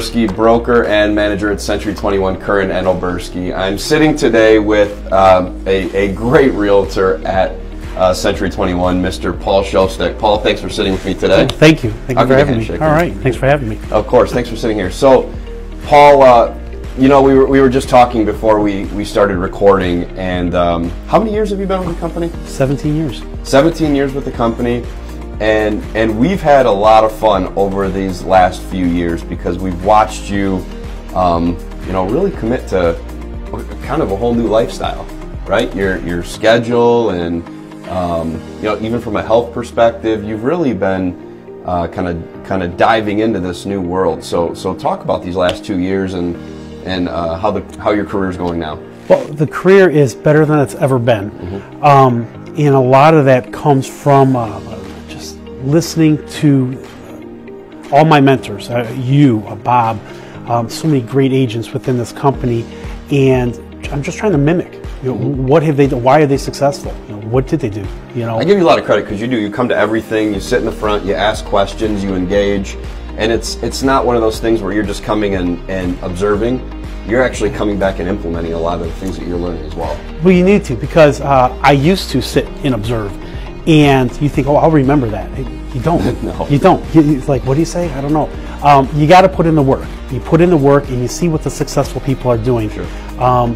Oberski, broker and manager at Century 21 Curran and Oberski. I'm sitting today with a great realtor at Century 21, Mr. Paul Szostek. Paul, thanks for sitting with me today. Thank you. Thank you for having me. All right, thanks for having me. Of course, thanks for sitting here. So, Paul, you know, we were just talking before we started recording, and how many years have you been with the company? 17 years. 17 years with the company, and we've had a lot of fun over these last few years because we've watched you, you know, really commit to kind of a whole new lifestyle, right? Your schedule and you know, even from a health perspective, you've really been kind of diving into this new world. So talk about these last 2 years and how your career is going now. Well, the career is better than it's ever been, and a lot of that comes from just listening to all my mentors, you, Bob, so many great agents within this company, and I'm just trying to mimic. You know, what have they done? Why are they successful? You know, what did they do? You know, I give you a lot of credit because you come to everything. You sit in the front, you ask questions, you engage, and it's not one of those things where you're just coming and observing. You're actually coming back and implementing a lot of the things that you're learning as well. Well, you need to, because I used to sit and observe, and you think, oh, I'll remember that. You don't. No. You don't. It's like, what do you say? I don't know. You got to put in the work. You put in the work, and you see what the successful people are doing. Sure.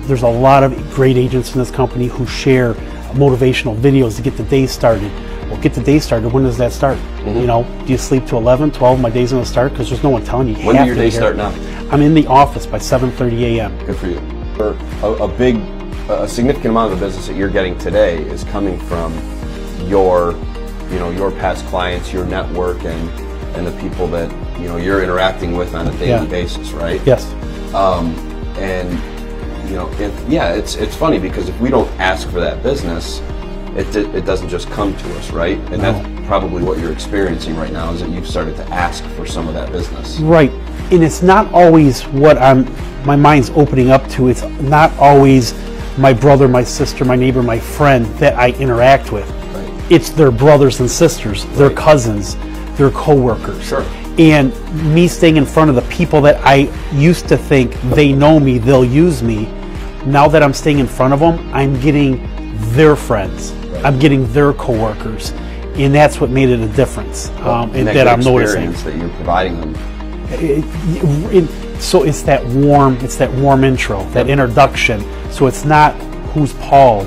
There's a lot of great agents in this company who share motivational videos to get the day started. Well, get the day started. When does that start? You know, do you sleep to 11, 12? My day's going to start, because there's no one telling you. When do your day start now? I'm in the office by 7:30 a.m. Good for you. A significant amount of the business that you're getting today is coming from your past clients, your network, and the people that you're interacting with on a daily basis, right? Yes. And it's funny because if we don't ask for that business, it doesn't just come to us, right? And that's probably what you're experiencing right now, is that you've started to ask for some of that business. Right. And it's not always what my mind's opening up to. It's not always my brother, my sister, my neighbor, my friend that I interact with. Right. It's their brothers and sisters, their cousins, their coworkers. Sure. And me staying in front of the people that I used to think they know me, they'll use me. Now that I'm staying in front of them, I'm getting their friends. Right. I'm getting their coworkers. And that's what made it a difference. And that I'm noticing. That you're providing them. So it's that warm intro, that introduction. So it's not who's Paul.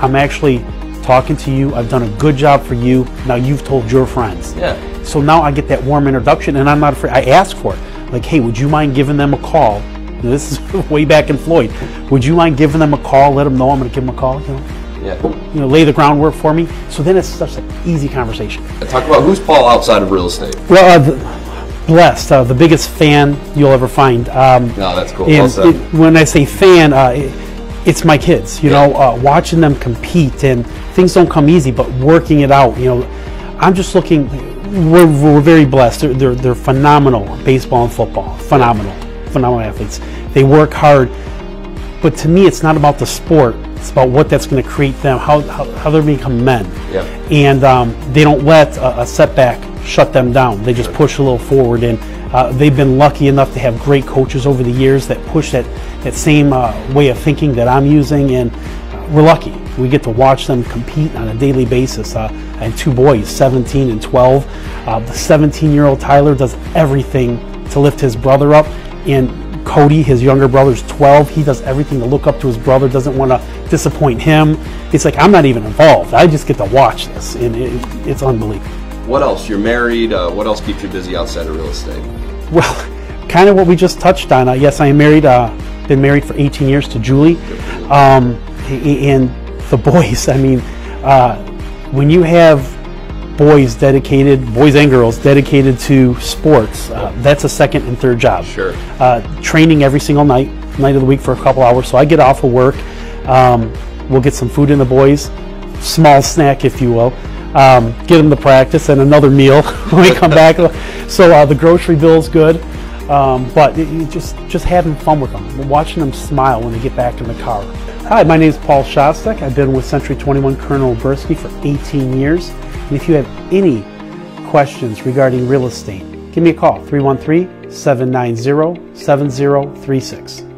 I'm actually talking to you. I've done a good job for you. Now you've told your friends. Yeah. So now I get that warm introduction, and I'm not afraid. I ask for it. Like, hey, would you mind giving them a call? This is way back in Floyd. Would you mind giving them a call? Let them know I'm going to give them a call. Yeah. Lay the groundwork for me. So then it's such an easy conversation. Talk about who's Paul outside of real estate. Well, blessed, the biggest fan you'll ever find. No, that's cool. When I say fan, it's my kids. Watching them compete, and things don't come easy, but working it out. I'm just looking. We're very blessed. They're phenomenal. Baseball and football, phenomenal athletes. They work hard, but to me, it's not about the sport. It's about what that's going to create them, how they become men. Yeah. And they don't let a setback shut them down. They just push a little forward, and they've been lucky enough to have great coaches over the years that push that same way of thinking that I'm using, and we're lucky. We get to watch them compete on a daily basis. I have two boys, 17 and 12. The 17-year-old Tyler does everything to lift his brother up, and Cody, his younger brother's 12. He does everything to look up to his brother, doesn't want to disappoint him. It's like I'm not even involved. I just get to watch this, and it's unbelievable. What else? You're married. What else keeps you busy outside of real estate? Well, kind of what we just touched on. Yes, I am married. Been married for 18 years to Julie. And the boys, I mean, when you have boys and girls dedicated to sports, that's a second and third job. Sure. Training every single night of the week for a couple hours. So I get off of work. We'll get some food in the boys, small snack, if you will. Get them to practice, and another meal when we come back. So the grocery bill's good, but just having fun with them, watching them smile when they get back in the car. Hi, my name is Paul Szostek. I've been with Century 21 Curran and Oberski for 18 years. And if you have any questions regarding real estate, give me a call, 313 790-7036.